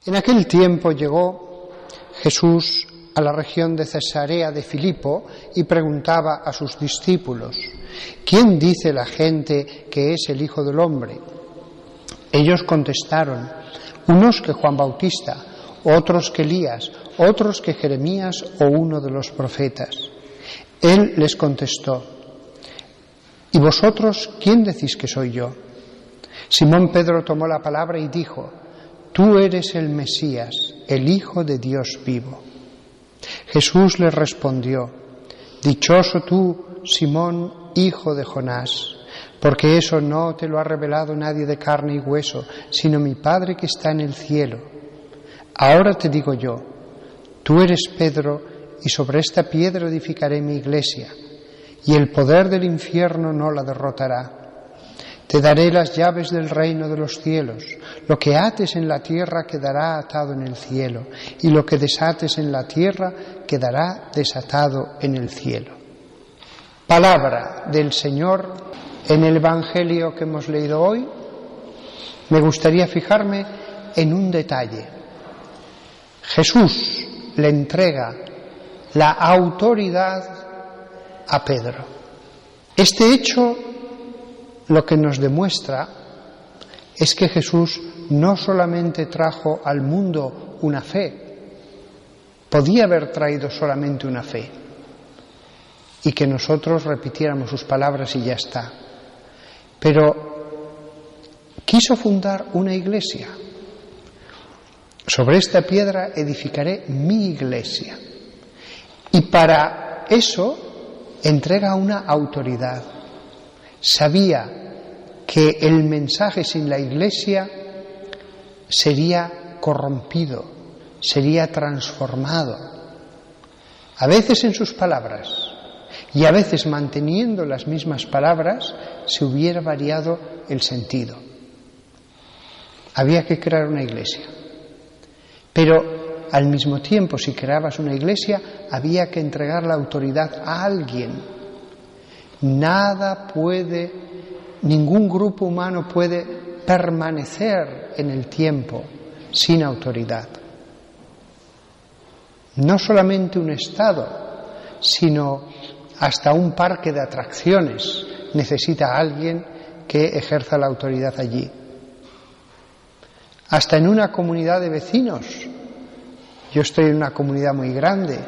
En aquel tiempo llegó Jesús a la región de Cesarea de Filipo y preguntaba a sus discípulos: ¿quién dice la gente que es el Hijo del Hombre? Ellos contestaron: unos que Juan Bautista, otros que Elías, otros que Jeremías o uno de los profetas. Él les contestó: ¿y vosotros quién decís que soy yo? Simón Pedro tomó la palabra y dijo: tú eres el Mesías, el Hijo de Dios vivo. Jesús le respondió: dichoso tú, Simón, hijo de Jonás, porque eso no te lo ha revelado nadie de carne y hueso, sino mi Padre que está en el cielo. Ahora te digo yo: tú eres Pedro, y sobre esta piedra edificaré mi iglesia, y el poder del infierno no la derrotará. Te daré las llaves del reino de los cielos. Lo que ates en la tierra quedará atado en el cielo, y lo que desates en la tierra quedará desatado en el cielo. Palabra del Señor. En el Evangelio que hemos leído hoy, me gustaría fijarme en un detalle. Jesús le entrega la autoridad a Pedro. Este hecho lo que nos demuestra es que Jesús no solamente trajo al mundo una fe, podía haber traído solamente una fe y que nosotros repitiéramos sus palabras y ya está, pero quiso fundar una iglesia. Sobre esta piedra edificaré mi iglesia, y para eso entrega una autoridad. Sabía que el mensaje sin la iglesia sería corrompido, sería transformado, a veces en sus palabras, y a veces manteniendo las mismas palabras se hubiera variado el sentido. Había que crear una iglesia, pero al mismo tiempo, si creabas una iglesia, había que entregar la autoridad a alguien. Ningún grupo humano puede permanecer en el tiempo sin autoridad. No solamente un Estado, sino hasta un parque de atracciones necesita a alguien que ejerza la autoridad allí. Hasta en una comunidad de vecinos. Yo estoy en una comunidad muy grande.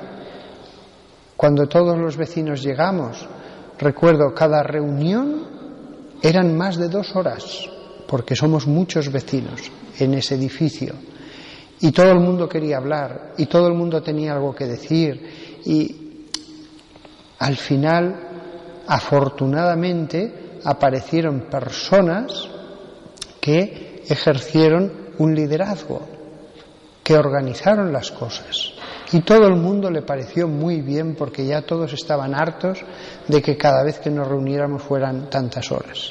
Cuando todos los vecinos llegamos, recuerdo cada reunión eran más de 2 horas, porque somos muchos vecinos en ese edificio. Y todo el mundo quería hablar, y todo el mundo tenía algo que decir. Y al final, afortunadamente, aparecieron personas que ejercieron un liderazgo, que organizaron las cosas. Y todo el mundo le pareció muy bien, porque ya todos estaban hartos de que cada vez que nos reuniéramos fueran tantas horas.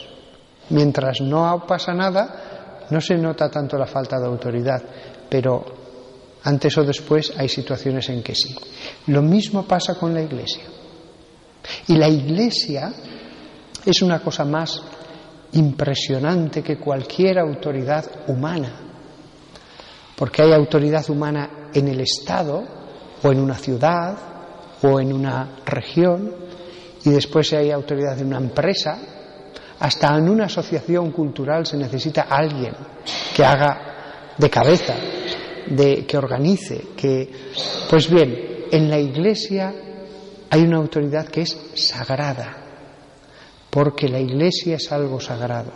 Mientras no pasa nada, no se nota tanto la falta de autoridad, pero antes o después hay situaciones en que sí. Lo mismo pasa con la iglesia. Y la iglesia es una cosa más impresionante que cualquier autoridad humana, porque hay autoridad humana en el Estado, o en una ciudad, o en una región, y después hay autoridad en una empresa. Hasta en una asociación cultural se necesita alguien que haga de cabeza, que organice, Pues bien, en la iglesia hay una autoridad que es sagrada, porque la iglesia es algo sagrado,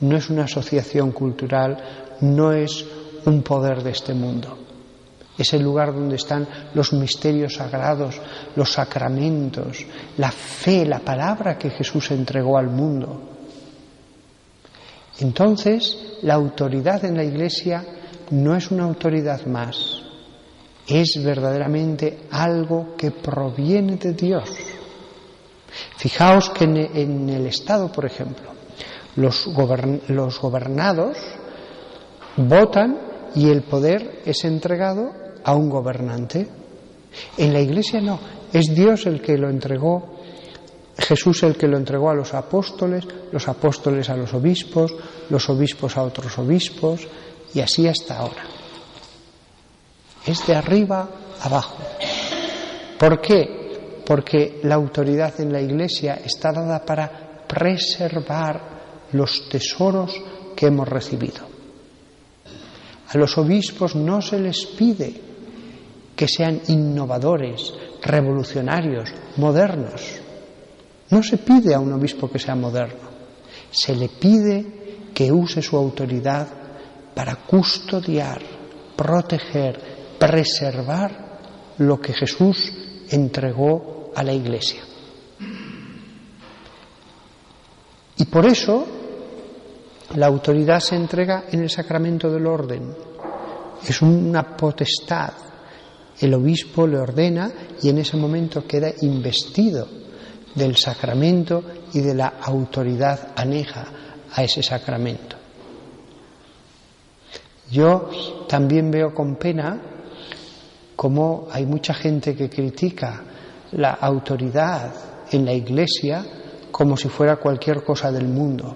no es una asociación cultural, no es un poder de este mundo. Es el lugar donde están los misterios sagrados, los sacramentos, la fe, la palabra que Jesús entregó al mundo. Entonces, la autoridad en la iglesia no es una autoridad más, es verdaderamente algo que proviene de Dios. Fijaos que en el Estado, por ejemplo, los gobernados votan y el poder es entregado a un gobernante. En la iglesia no, es Dios el que lo entregó, Jesús el que lo entregó a los apóstoles a los obispos a otros obispos, y así hasta ahora. es de arriba abajo. ¿Por qué? Porque la autoridad en la Iglesia está dada para preservar los tesoros que hemos recibido. A los obispos no se les pide que sean innovadores, revolucionarios, modernos. No se pide a un obispo que sea moderno. Se le pide que use su autoridad para custodiar, proteger, preservar lo que Jesús entregó a la Iglesia. Y por eso la autoridad se entrega en el sacramento del orden. Es una potestad. El obispo le ordena y en ese momento queda investido del sacramento y de la autoridad aneja a ese sacramento. Yo también veo con pena cómo hay mucha gente que critica la autoridad en la Iglesia como si fuera cualquier cosa del mundo.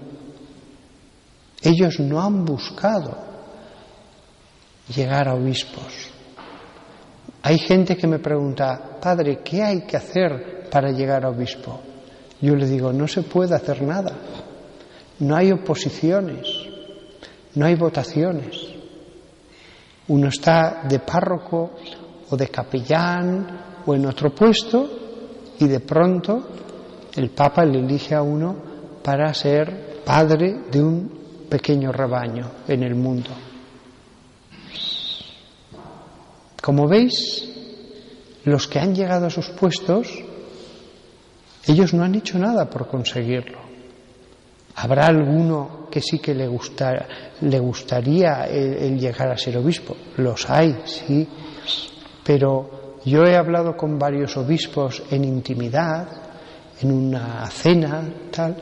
Ellos no han buscado llegar a obispos. Hay gente que me pregunta, padre, ¿qué hay que hacer para llegar a obispo? Yo le digo, no se puede hacer nada. No hay oposiciones, no hay votaciones. Uno está de párroco o de capellán o en otro puesto y de pronto el Papa le elige a uno para ser padre de un pequeño rebaño en el mundo. Como veis, los que han llegado a sus puestos, ellos no han hecho nada por conseguirlo. Habrá alguno que sí que le gustaría el llegar a ser obispo. Los hay, sí. Pero yo he hablado con varios obispos en intimidad, en una cena, tal,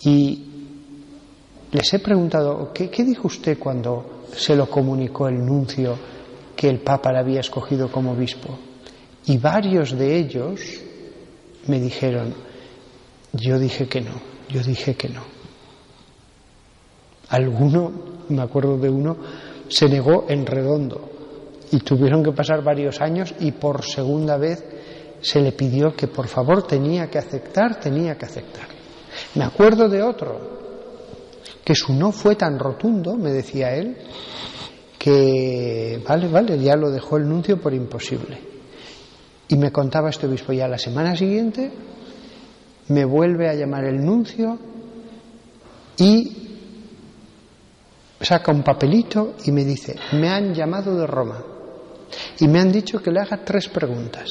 y les he preguntado, ¿qué dijo usted cuando se lo comunicó el nuncio que el Papa le había escogido como obispo? Y varios de ellos me dijeron, yo dije que no. Alguno, me acuerdo de uno, se negó en redondo y tuvieron que pasar varios años y por segunda vez se le pidió que por favor tenía que aceptar. Me acuerdo de otro, que su no fue tan rotundo, me decía él, que vale, ya lo dejó el nuncio por imposible. Y me contaba este obispo, ya la semana siguiente me vuelve a llamar el nuncio y saca un papelito y me dice, me han llamado de Roma y me han dicho que le haga 3 preguntas.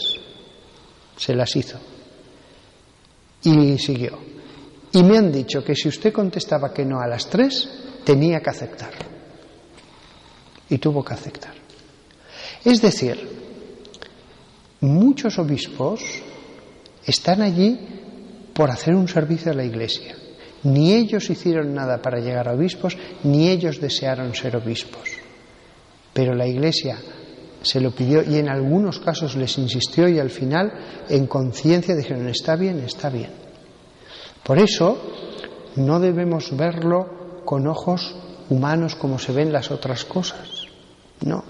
Se las hizo y siguió. Y me han dicho que si usted contestaba que no a las 3, tenía que aceptar. Y tuvo que aceptar. Es decir, muchos obispos están allí por hacer un servicio a la Iglesia. Ni ellos hicieron nada para llegar a obispos, ni ellos desearon ser obispos. Pero la Iglesia se lo pidió y en algunos casos les insistió y al final, en conciencia, dijeron, está bien. Por eso, no debemos verlo con ojos humanos como se ven las otras cosas. No.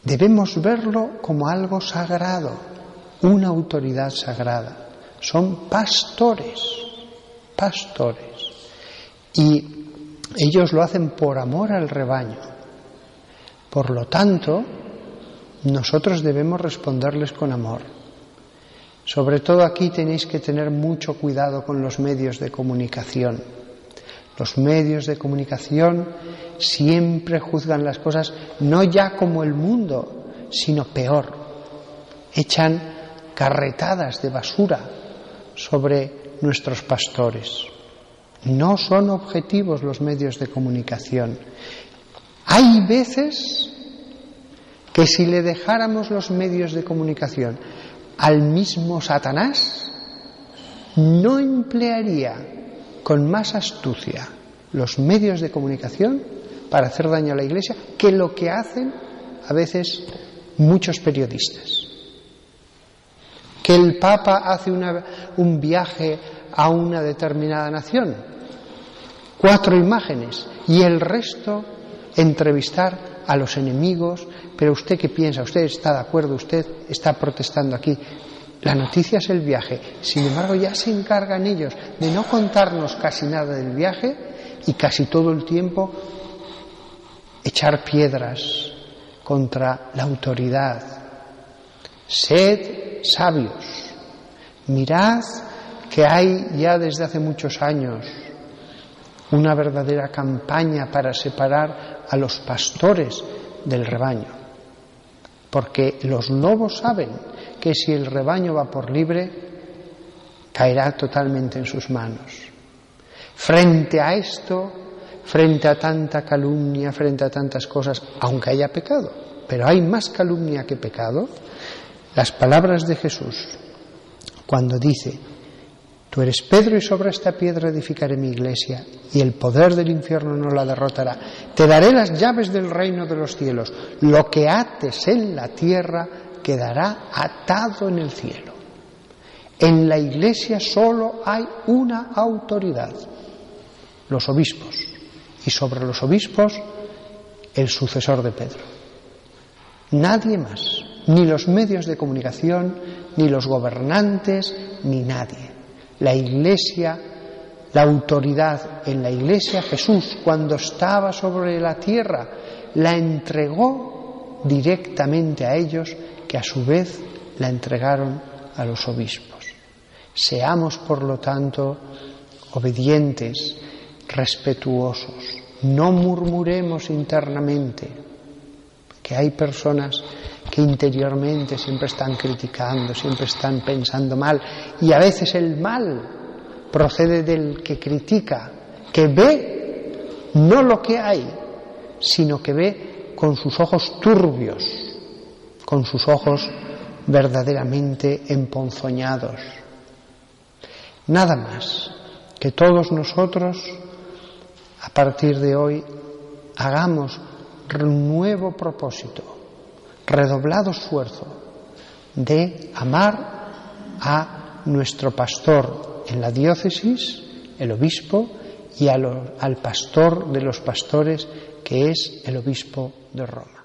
Debemos verlo como algo sagrado, una autoridad sagrada. Son pastores. Y ellos lo hacen por amor al rebaño. Por lo tanto, nosotros debemos responderles con amor. Sobre todo aquí tenéis que tener mucho cuidado con los medios de comunicación. Los medios de comunicación siempre juzgan las cosas no ya como el mundo, sino peor. Echan carretadas de basura sobre nuestros pastores. No son objetivos los medios de comunicación. Hay veces que si le dejáramos los medios de comunicación al mismo Satanás, no emplearía con más astucia los medios de comunicación para hacer daño a la Iglesia que lo que hacen a veces muchos periodistas. Que el Papa hace un viaje a una determinada nación, 4 imágenes, y el resto entrevistar a los enemigos, pero ¿usted qué piensa? ¿Usted está de acuerdo? ¿Usted está protestando aquí? La noticia es el viaje. Sin embargo, ya se encargan ellos de no contarnos casi nada del viaje y casi todo el tiempo echar piedras contra la autoridad. Sed sabios. Mirad que hay ya desde hace muchos años una verdadera campaña para separar a los pastores del rebaño, porque los lobos saben que si el rebaño va por libre, caerá totalmente en sus manos. Frente a esto, frente a tanta calumnia, frente a tantas cosas, aunque haya pecado, pero hay más calumnia que pecado, las palabras de Jesús, cuando dice: tú eres Pedro y sobre esta piedra edificaré mi iglesia y el poder del infierno no la derrotará. Te daré las llaves del reino de los cielos. Lo que ates en la tierra quedará atado en el cielo. En la iglesia solo hay una autoridad: los obispos. Y sobre los obispos, el sucesor de Pedro. Nadie más, ni los medios de comunicación, ni los gobernantes, ni nadie. La iglesia, la autoridad en la iglesia, Jesús, cuando estaba sobre la tierra, la entregó directamente a ellos, que a su vez la entregaron a los obispos. Seamos, por lo tanto, obedientes, respetuosos, no murmuremos internamente, que hay personas que interiormente siempre están criticando, siempre están pensando mal, y a veces el mal procede del que critica, que ve no lo que hay, sino que ve con sus ojos turbios, con sus ojos verdaderamente emponzoñados. Nada más, que todos nosotros, a partir de hoy, hagamos un nuevo propósito, redoblado esfuerzo de amar a nuestro pastor en la diócesis, el obispo, y al pastor de los pastores, que es el obispo de Roma.